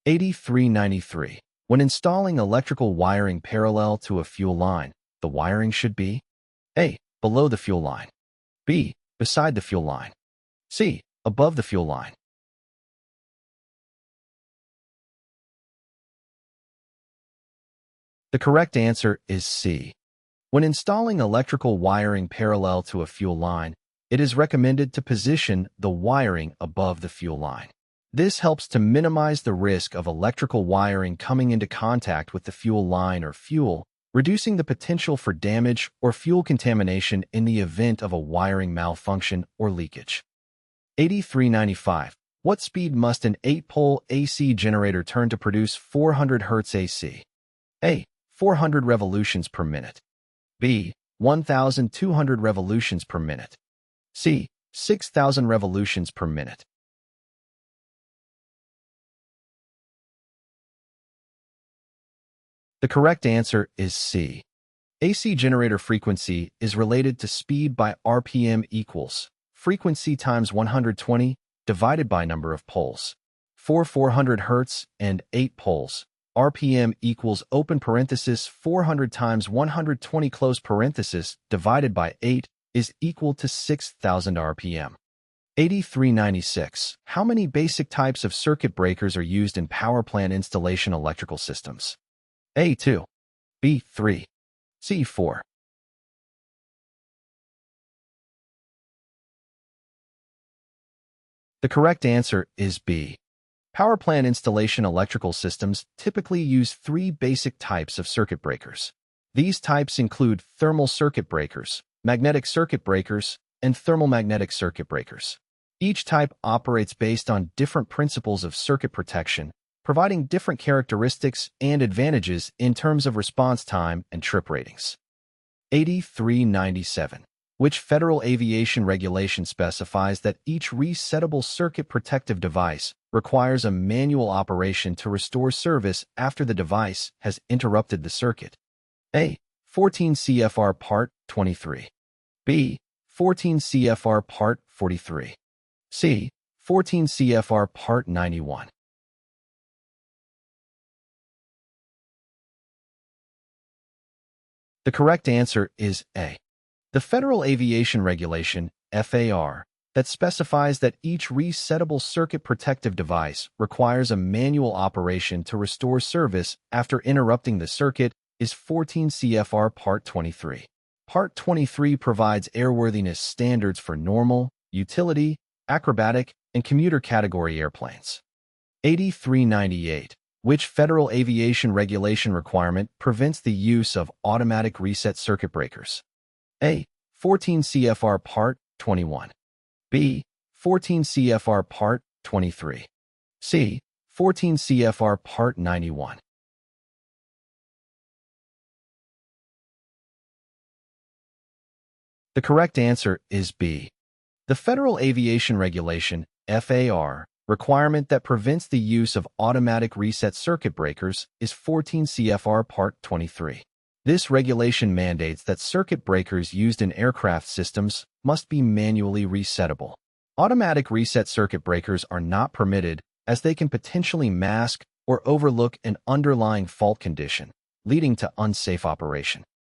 Q8393. When installing electrical wiring parallel to a fuel line, the wiring should be A. Below the fuel line. B. Beside the fuel line. C. Above the fuel line. The correct answer is C. When installing electrical wiring parallel to a fuel line, it is recommended to position the wiring above the fuel line. This helps to minimize the risk of electrical wiring coming into contact with the fuel line or fuel, reducing the potential for damage or fuel contamination in the event of a wiring malfunction or leakage. Q8395. What speed must an 8-pole AC generator turn to produce 400 Hz AC? A. 400 revolutions per minute. B. 1,200 revolutions per minute. C. 6,000 revolutions per minute. The correct answer is C. AC generator frequency is related to speed by RPM equals frequency times 120 divided by number of poles. For 400 Hz and 8 poles, RPM equals open parenthesis 400 times 120 close parenthesis divided by 8 is equal to 6,000 RPM. Q8396. How many basic types of circuit breakers are used in power plant installation electrical systems? A. 2. B. 3. C. 4. The correct answer is B. Power plant installation electrical systems typically use 3 basic types of circuit breakers. These types include thermal circuit breakers, magnetic circuit breakers, and thermal-magnetic circuit breakers. Each type operates based on different principles of circuit protection, providing different characteristics and advantages in terms of response time and trip ratings. Q8397. Which Federal Aviation Regulation specifies that each resettable circuit protective device requires a manual operation to restore service after the device has interrupted the circuit? A. 14 CFR Part 23. B. 14 CFR Part 43. C. 14 CFR Part 91. The correct answer is A. The Federal Aviation Regulation, FAR, that specifies that each resettable circuit protective device requires a manual operation to restore service after interrupting the circuit is 14 CFR Part 23. Part 23 provides airworthiness standards for normal, utility, acrobatic, and commuter category airplanes. Q8398. Which Federal Aviation Regulation requirement prevents the use of automatic reset circuit breakers? A. 14 CFR Part 21. B. 14 CFR Part 23. C. 14 CFR Part 91. The correct answer is B. The Federal Aviation Regulation, FAR, requirement that prevents the use of automatic reset circuit breakers is 14 CFR Part 23. This regulation mandates that circuit breakers used in aircraft systems must be manually resettable. Automatic reset circuit breakers are not permitted as they can potentially mask or overlook an underlying fault condition, leading to unsafe operation.